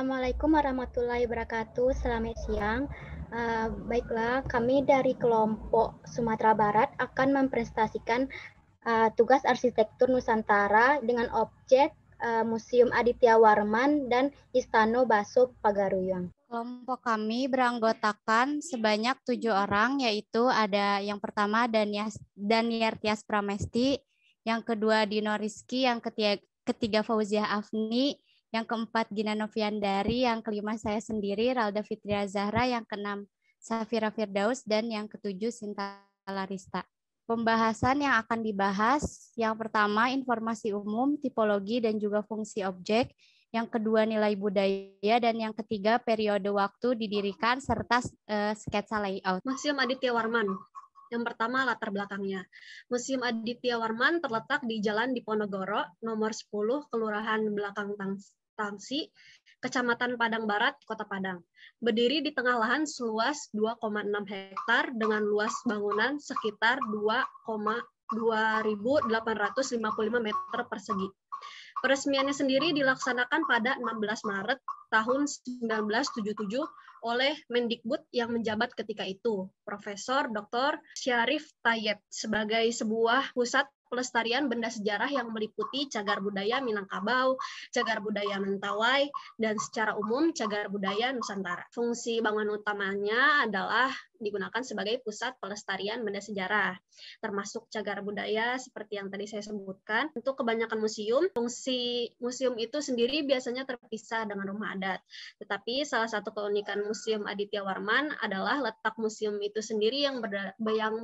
Assalamualaikum warahmatullahi wabarakatuh. Selamat siang. Baiklah, kami dari kelompok Sumatera Barat akan mempresentasikan tugas arsitektur Nusantara dengan objek Museum Aditya Warman dan Istana Baso Pagaruyung. Kelompok kami beranggotakan sebanyak 7 orang, yaitu ada yang pertama Daniar Tias Pramesti, yang kedua Dino Rizky, yang ketiga Fauziah Afni, yang keempat Gina Noviandari, yang kelima saya sendiri Ralda Fitria Zahra, yang keenam Safira Firdaus, dan yang ketujuh Sinta Larista. Pembahasan yang akan dibahas, yang pertama informasi umum, tipologi, dan juga fungsi objek. Yang kedua nilai budaya, dan yang ketiga periode waktu didirikan serta sketsa layout. Museum Aditya Warman. Yang pertama latar belakangnya. Museum Aditya Warman terletak di Jalan Diponegoro, nomor 10, Kelurahan Belakang Tangsi, Kecamatan Padang Barat, Kota Padang. Berdiri di tengah lahan seluas 2,6 hektar dengan luas bangunan sekitar 2.855 meter persegi. Peresmiannya sendiri dilaksanakan pada 16 Maret tahun 1977 oleh Mendikbud yang menjabat ketika itu, Profesor Dr. Syarif Tayeb, sebagai sebuah pusat pelestarian benda sejarah yang meliputi cagar budaya Minangkabau, cagar budaya Mentawai, dan secara umum cagar budaya Nusantara. Fungsi bangunan utamanya adalah digunakan sebagai pusat pelestarian benda sejarah, termasuk cagar budaya seperti yang tadi saya sebutkan. Untuk kebanyakan museum, fungsi museum itu sendiri biasanya terpisah dengan rumah adat. Tetapi salah satu keunikan Museum Aditya Warman adalah letak museum itu sendiri yang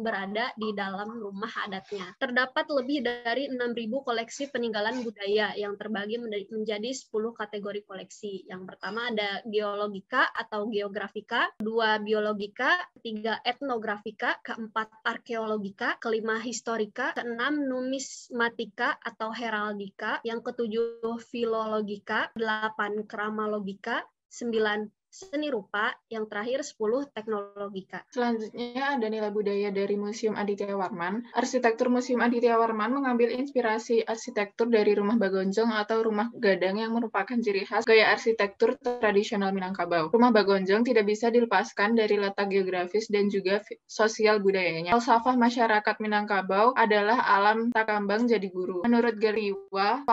berada di dalam rumah adatnya. Terdapat lebih dari 6.000 koleksi peninggalan budaya yang terbagi menjadi 10 kategori koleksi. Yang pertama ada geologika atau geografika, kedua biologika, ketiga etnografika, keempat arkeologika, kelima historika, keenam numismatika atau heraldika, yang ketujuh filologika, 8 kramalogika, 9 seni rupa, yang terakhir 10 teknologika. Selanjutnya ada nilai budaya dari Museum Aditya Warman. Arsitektur Museum Aditya Warman mengambil inspirasi arsitektur dari rumah Bagonjong atau rumah gadang yang merupakan ciri khas gaya arsitektur tradisional Minangkabau. Rumah Bagonjong tidak bisa dilepaskan dari letak geografis dan juga sosial budayanya. Falsafah masyarakat Minangkabau adalah alam takambang jadi guru. Menurut Geriwa,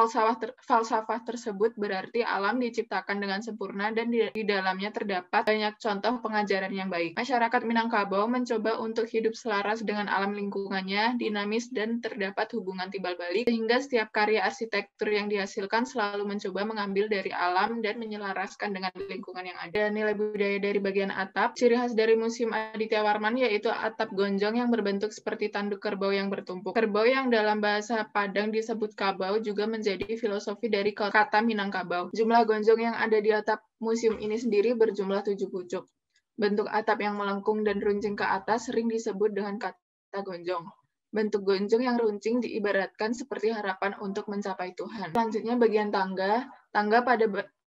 falsafah tersebut berarti alam diciptakan dengan sempurna dan di dalamnya terdapat banyak contoh pengajaran yang baik. Masyarakat Minangkabau mencoba untuk hidup selaras dengan alam lingkungannya, dinamis dan terdapat hubungan timbal balik, sehingga setiap karya arsitektur yang dihasilkan selalu mencoba mengambil dari alam dan menyelaraskan dengan lingkungan yang ada. Nilai budaya dari bagian atap, ciri khas dari Museum Aditya Warman yaitu atap gonjong yang berbentuk seperti tanduk kerbau yang bertumpuk. Kerbau yang dalam bahasa Padang disebut kabau juga menjadi filosofi dari kata Minangkabau. Jumlah gonjong yang ada di atap museum ini sendiri berjumlah 7 pucuk. Bentuk atap yang melengkung dan runcing ke atas sering disebut dengan kata gonjong. Bentuk gonjong yang runcing diibaratkan seperti harapan untuk mencapai Tuhan. Selanjutnya bagian tangga. Tangga pada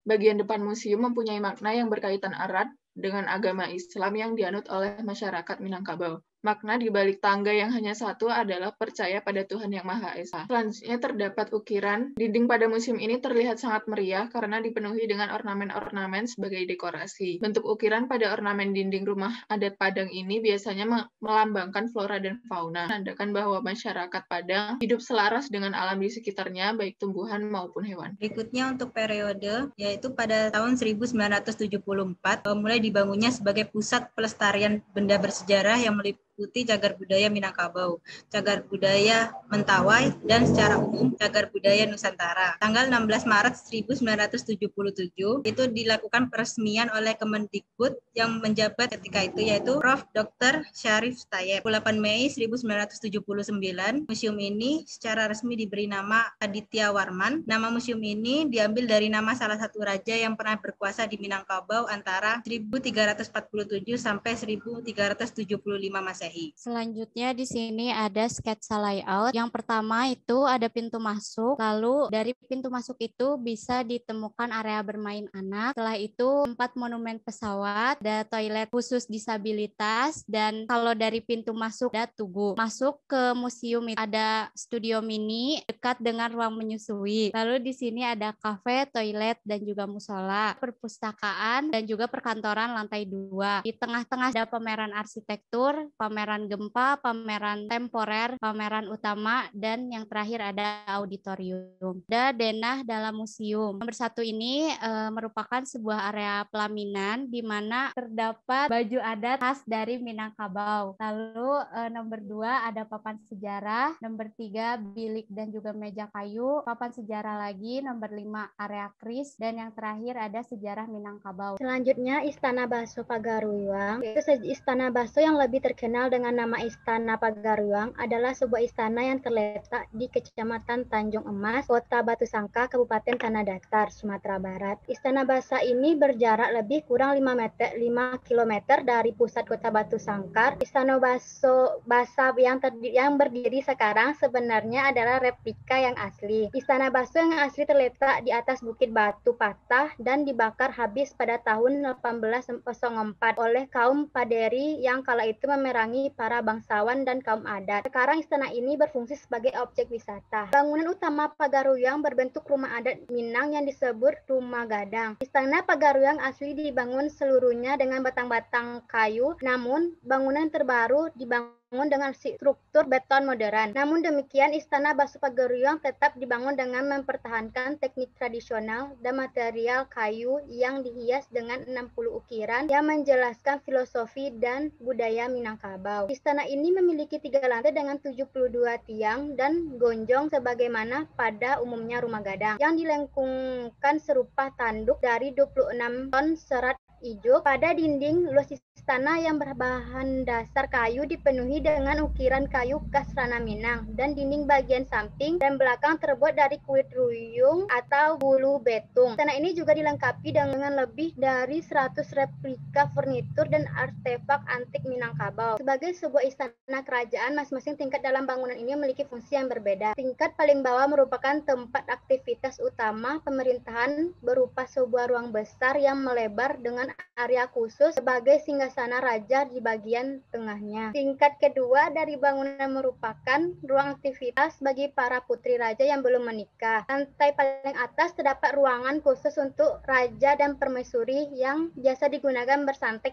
bagian depan museum mempunyai makna yang berkaitan erat dengan agama Islam yang dianut oleh masyarakat Minangkabau. Makna di balik tangga yang hanya satu adalah percaya pada Tuhan Yang Maha Esa. Selanjutnya terdapat ukiran. Dinding pada museum ini terlihat sangat meriah karena dipenuhi dengan ornamen-ornamen sebagai dekorasi. Bentuk ukiran pada ornamen dinding rumah adat Padang ini biasanya melambangkan flora dan fauna, menandakan bahwa masyarakat Padang hidup selaras dengan alam di sekitarnya, baik tumbuhan maupun hewan. Berikutnya untuk periode, yaitu pada tahun 1974, mulai dibangunnya sebagai pusat pelestarian benda bersejarah yang meliputi cagar budaya Minangkabau, cagar budaya Mentawai, dan secara umum cagar budaya Nusantara. Tanggal 16 Maret 1977 itu dilakukan peresmian oleh Kemendikbud yang menjabat ketika itu, yaitu Prof. Dr. Syarif Tayeb. 8 Mei 1979, museum ini secara resmi diberi nama Aditya Warman. Nama museum ini diambil dari nama salah satu raja yang pernah berkuasa di Minangkabau antara 1347 sampai 1375 Masehi. Masehi. Selanjutnya di sini ada sketsa layout. Yang pertama itu ada pintu masuk, lalu dari pintu masuk itu bisa ditemukan area bermain anak. Setelah itu tempat monumen pesawat, ada toilet khusus disabilitas, dan kalau dari pintu masuk ada tugu. Masuk ke museum itu ada studio mini dekat dengan ruang menyusui. Lalu di sini ada kafe, toilet, dan juga musola, perpustakaan, dan juga perkantoran lantai 2. Di tengah-tengah ada pameran arsitektur, pameran gempa, pameran temporer, pameran utama, dan yang terakhir ada auditorium. Ada denah dalam museum. Nomor 1 ini merupakan sebuah area pelaminan di mana terdapat baju adat khas dari Minangkabau. Lalu nomor 2 ada papan sejarah, nomor 3 bilik dan juga meja kayu, papan sejarah lagi, nomor 5 area kris, dan yang terakhir ada sejarah Minangkabau. Selanjutnya Istana Baso Pagaruyuang. Istana Baso yang lebih terkenal dengan nama Istana Pagaruyuang adalah sebuah istana yang terletak di Kecamatan Tanjung Emas, Kota Batu Sangka, Kabupaten Tanah Datar, Sumatera Barat. Istana Basa ini berjarak lebih kurang 5 km dari pusat Kota Batu Sangkar. Istana Basa yang berdiri sekarang sebenarnya adalah replika yang asli. Istana Baso yang asli terletak di atas Bukit Batu Patah dan dibakar habis pada tahun 1804 oleh kaum Paderi yang kala itu memerangi para bangsawan dan kaum adat. Sekarang istana ini berfungsi sebagai objek wisata. Bangunan utama Pagaruyuang berbentuk rumah adat Minang yang disebut Rumah Gadang. Istana Pagaruyuang asli dibangun seluruhnya dengan batang-batang kayu, namun bangunan terbaru dibangun dengan struktur beton modern. Namun demikian, Istana Baso Pagaruyuang tetap dibangun dengan mempertahankan teknik tradisional dan material kayu yang dihias dengan 60 ukiran yang menjelaskan filosofi dan budaya Minangkabau. Istana ini memiliki 3 lantai dengan 72 tiang dan gonjong sebagaimana pada umumnya rumah gadang yang dilengkungkan serupa tanduk dari 26 ton serat ijuk. Pada dinding luas istana yang berbahan dasar kayu dipenuhi dengan ukiran kayu khas Ranah Minang, dan dinding bagian samping dan belakang terbuat dari kulit ruyung atau bulu betung. Istana ini juga dilengkapi dengan lebih dari 100 replika furnitur dan artefak antik Minangkabau. Sebagai sebuah istana kerajaan, masing-masing tingkat dalam bangunan ini memiliki fungsi yang berbeda. Tingkat paling bawah merupakan tempat aktivitas utama pemerintahan berupa sebuah ruang besar yang melebar dengan area khusus sebagai singgasana raja di bagian tengahnya. Tingkat kedua dari bangunan merupakan ruang aktivitas bagi para putri raja yang belum menikah. Lantai paling atas terdapat ruangan khusus untuk raja dan permaisuri yang biasa digunakan bersantai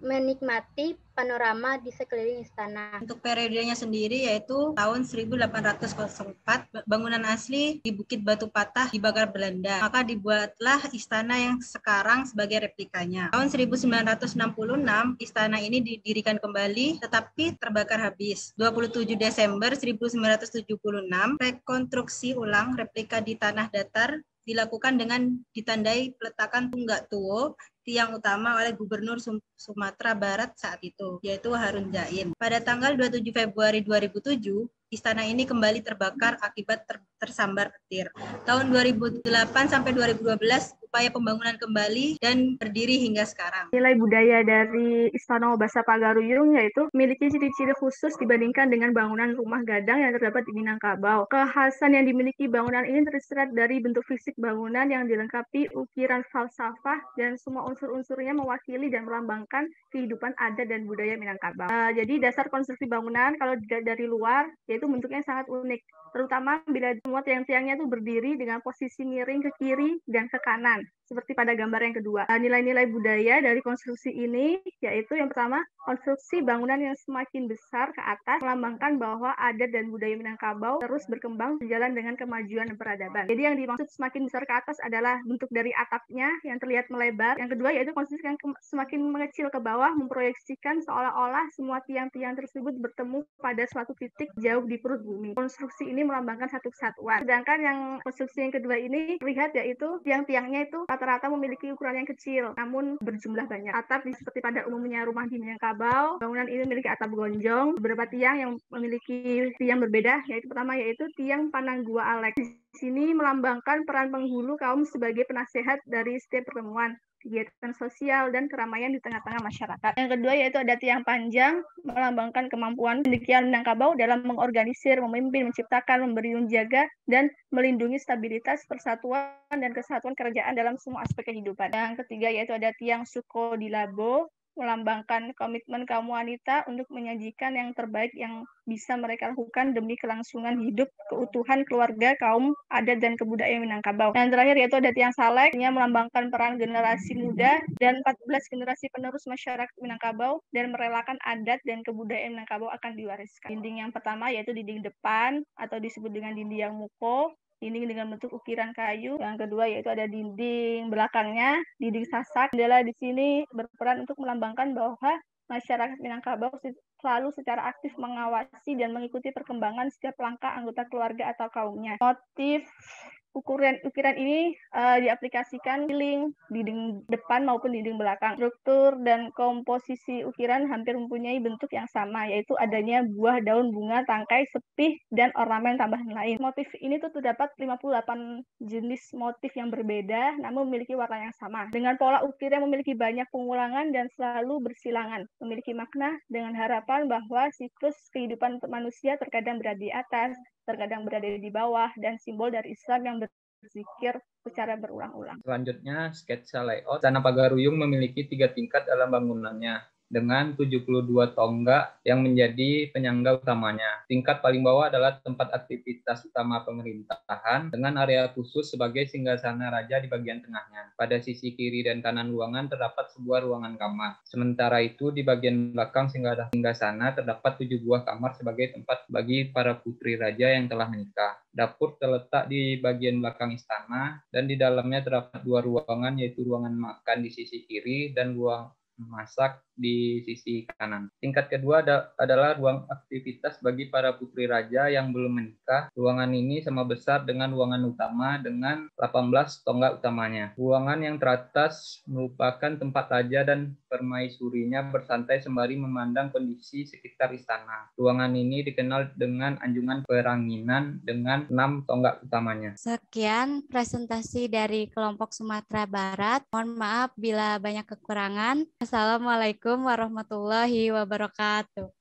menikmati panorama di sekeliling istana. Untuk periodenya sendiri yaitu tahun 1804, bangunan asli di Bukit Batu Patah dibakar Belanda. Maka dibuatlah istana yang sekarang sebagai replikanya. Tahun 1966, istana ini didirikan kembali tetapi terbakar habis. 27 Desember 1976, rekonstruksi ulang replika di tanah datar dilakukan dengan ditandai peletakan tunggak tuwo tiang utama oleh Gubernur Sumatera Barat saat itu, yaitu Harun Jain. Pada tanggal 27 Februari 2007, istana ini kembali terbakar akibat tersambar petir. Tahun 2008 sampai 2012, upaya pembangunan kembali dan berdiri hingga sekarang. Nilai budaya dari Istana Basa Pagaruyung yaitu memiliki ciri-ciri khusus dibandingkan dengan bangunan rumah gadang yang terdapat di Minangkabau. Kekhasan yang dimiliki bangunan ini tersirat dari bentuk fisik bangunan yang dilengkapi ukiran falsafah dan semua unsur-unsurnya mewakili dan melambangkan kehidupan adat dan budaya Minangkabau. Jadi dasar konstruksi bangunan kalau dari luar yaitu bentuknya sangat unik, terutama bila semua tiang-tiangnya itu berdiri dengan posisi miring ke kiri dan ke kanan, seperti pada gambar yang kedua. Nilai-nilai budaya dari konstruksi ini yaitu yang pertama, konstruksi bangunan yang semakin besar ke atas melambangkan bahwa adat dan budaya Minangkabau terus berkembang sejalan dengan kemajuan dan peradaban. Jadi yang dimaksud semakin besar ke atas adalah bentuk dari atapnya yang terlihat melebar. Yang kedua yaitu konstruksi yang semakin mengecil ke bawah, memproyeksikan seolah-olah semua tiang-tiang tersebut bertemu pada suatu titik jauh di perut bumi. Konstruksi ini melambangkan satu kesatuan. Sedangkan yang konstruksi yang kedua ini terlihat yaitu tiang-tiangnya itu rata-rata memiliki ukuran yang kecil, namun berjumlah banyak. Atap seperti pada umumnya rumah di Minangkabau, bangunan ini memiliki atap gonjong. Beberapa tiang yang memiliki tiang berbeda, yaitu pertama yaitu tiang Pananggua Alek. sini melambangkan peran penghulu kaum sebagai penasehat dari setiap pertemuan, kegiatan sosial, dan keramaian di tengah-tengah masyarakat. Yang kedua yaitu ada tiang panjang, melambangkan kemampuan cendekiawan Minangkabau dalam mengorganisir, memimpin, menciptakan, memberi, menjaga, dan melindungi stabilitas, persatuan, dan kesatuan kerajaan dalam semua aspek kehidupan. Yang ketiga yaitu ada tiang Sukodilabo, melambangkan komitmen kaum wanita untuk menyajikan yang terbaik yang bisa mereka lakukan demi kelangsungan hidup, keutuhan keluarga, kaum, adat, dan kebudayaan Minangkabau. Dan terakhir yaitu ada tiang Salek, yang melambangkan peran generasi muda dan 14 generasi penerus masyarakat Minangkabau dan merelakan adat dan kebudayaan Minangkabau akan diwariskan. Dinding yang pertama yaitu dinding depan atau disebut dengan dinding yang muko, dinding dengan bentuk ukiran kayu. Yang kedua yaitu ada dinding belakangnya, dinding sasak. Jendela di sini berperan untuk melambangkan bahwa masyarakat Minangkabau selalu secara aktif mengawasi dan mengikuti perkembangan setiap langkah anggota keluarga atau kaumnya. Motif ukiran ini diaplikasikan di dinding depan maupun dinding belakang. Struktur dan komposisi ukiran hampir mempunyai bentuk yang sama, yaitu adanya buah, daun, bunga, tangkai, sepih, dan ornamen tambahan lain. Motif ini tuh terdapat 58 jenis motif yang berbeda, namun memiliki warna yang sama. Dengan pola ukir yang memiliki banyak pengulangan dan selalu bersilangan, memiliki makna dengan harapan bahwa siklus kehidupan manusia terkadang berada di atas, terkadang berada di bawah, dan simbol dari Islam yang berzikir secara berulang-ulang. Selanjutnya, sketsa layout. Istana Pagaruyung memiliki 3 tingkat dalam bangunannya, dengan 72 tonggak yang menjadi penyangga utamanya. Tingkat paling bawah adalah tempat aktivitas utama pemerintahan, dengan area khusus sebagai singgasana raja di bagian tengahnya. Pada sisi kiri dan kanan ruangan terdapat sebuah ruangan kamar. Sementara itu, di bagian belakang singgasana terdapat 7 buah kamar sebagai tempat bagi para putri raja yang telah menikah. Dapur terletak di bagian belakang istana, dan di dalamnya terdapat 2 ruangan, yaitu ruangan makan di sisi kiri dan ruang masak di sisi kanan. Tingkat kedua adalah ruang aktivitas bagi para putri raja yang belum menikah. Ruangan ini sama besar dengan ruangan utama dengan 18 tonggak utamanya. Ruangan yang teratas merupakan tempat raja dan permaisurinya bersantai sembari memandang kondisi sekitar istana. Ruangan ini dikenal dengan anjungan peranginan dengan 6 tonggak utamanya. Sekian presentasi dari kelompok Sumatera Barat. Mohon maaf bila banyak kekurangan. Assalamualaikum warahmatullahi wabarakatuh.